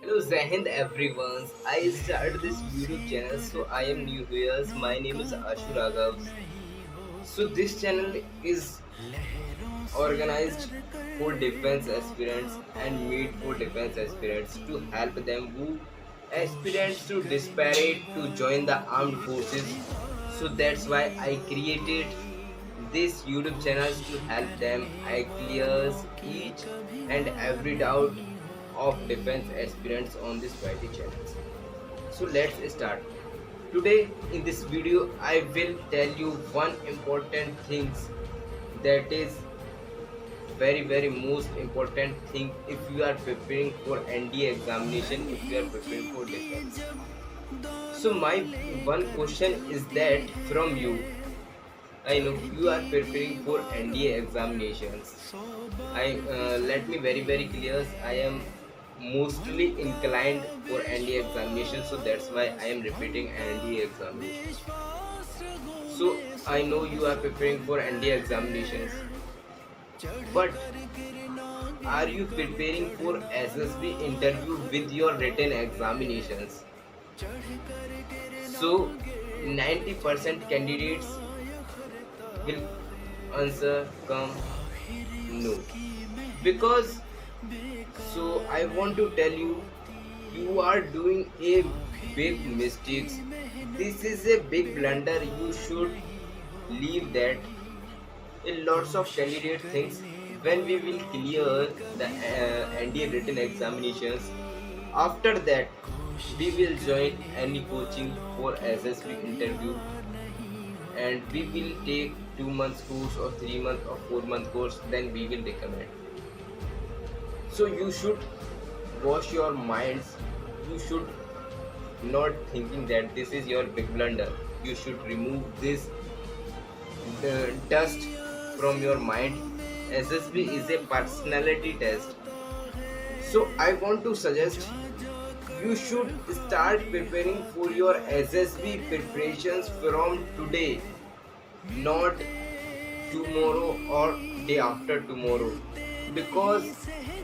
Hello Zahind everyone. I started this YouTube channel, so I am new here. My name is Ashu Raghav. So this channel is organized for defense aspirants and made for defense aspirants to help them who aspirants to disparate to join the armed forces. So that's why I created this YouTube channels to help them. I clears each and every doubt of defense aspirants on this YT channels. So let's start. Today in this video I will tell you one important things that is very most important thing if you are preparing for NDA examination, if you are preparing for defense. So my one question is that from you, I know you are preparing for NDA examinations. I let me very clear, I am mostly inclined for NDA examination, so that's why I am repeating NDA examination. So I know you are preparing for NDA examinations, but are you preparing for SSB interview with your written examinations? So 90% candidates will answer come no. Because so I want to tell you, you are doing a big mistakes. This is a big blunder. You should leave that. A lots of candidate thinks when we will clear the NDA written examinations, after that we will join any coaching for SSB interview, and we will take 2 months course or 3 month or 4 month course, then we will recommend. So you should wash your minds. You should not thinking that this is your big blunder. You should remove this dust from your mind. SSB is a personality test. So I want to suggest you should start preparing for your SSB preparations from today, not tomorrow or day after tomorrow, because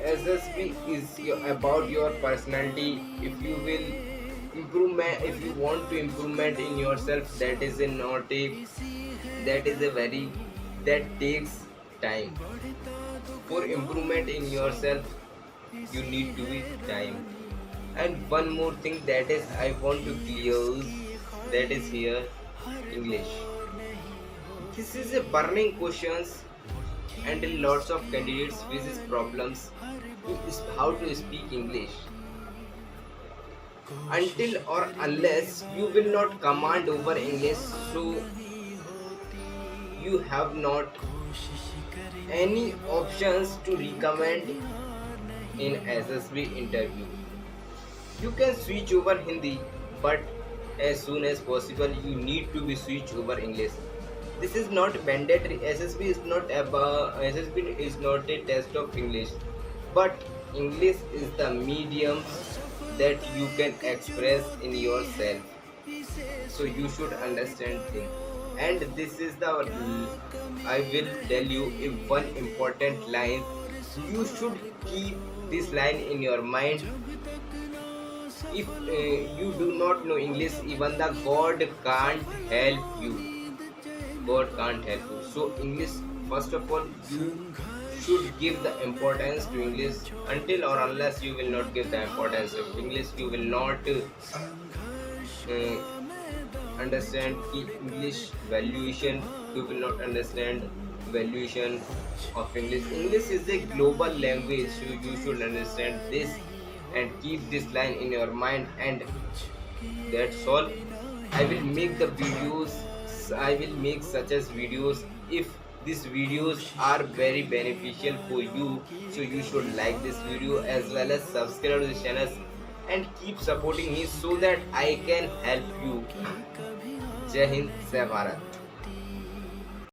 SSB is about your personality. If you will improvement, if you want to improvement in yourself, that is a not a, that is a very, that takes time. For improvement in yourself you need to be time. And one more thing that is I want to clear, that is here English. This is a burning questions, and lots of candidates faces problems to how to speak English. Until or unless you will not command over English, so you have not any options to recommend in SSB interview. You can switch over Hindi, but as soon as possible you need to be switch over English. This is not mandatory. SSB is not about, SSB is not a test of English, but English is the medium that you can express in yourself. So you should understand things. And this is the I will tell you if one important line. You should keep this line in your mind. If you do not know English, even the God can't help you. God can't help you. So English, first of all, you should give the importance to English. Until or unless you will not give the importance of English, you will not understand English valuation. You will not understand valuation of English. English is a global language, so you should understand this and keep this line in your mind. And that's all. I will make the videos, I will make such as videos. If these videos are very beneficial for you, so you should like this video as well as subscribe to the channel and keep supporting me so that I can help you. Jai Hind, Jai Bharat.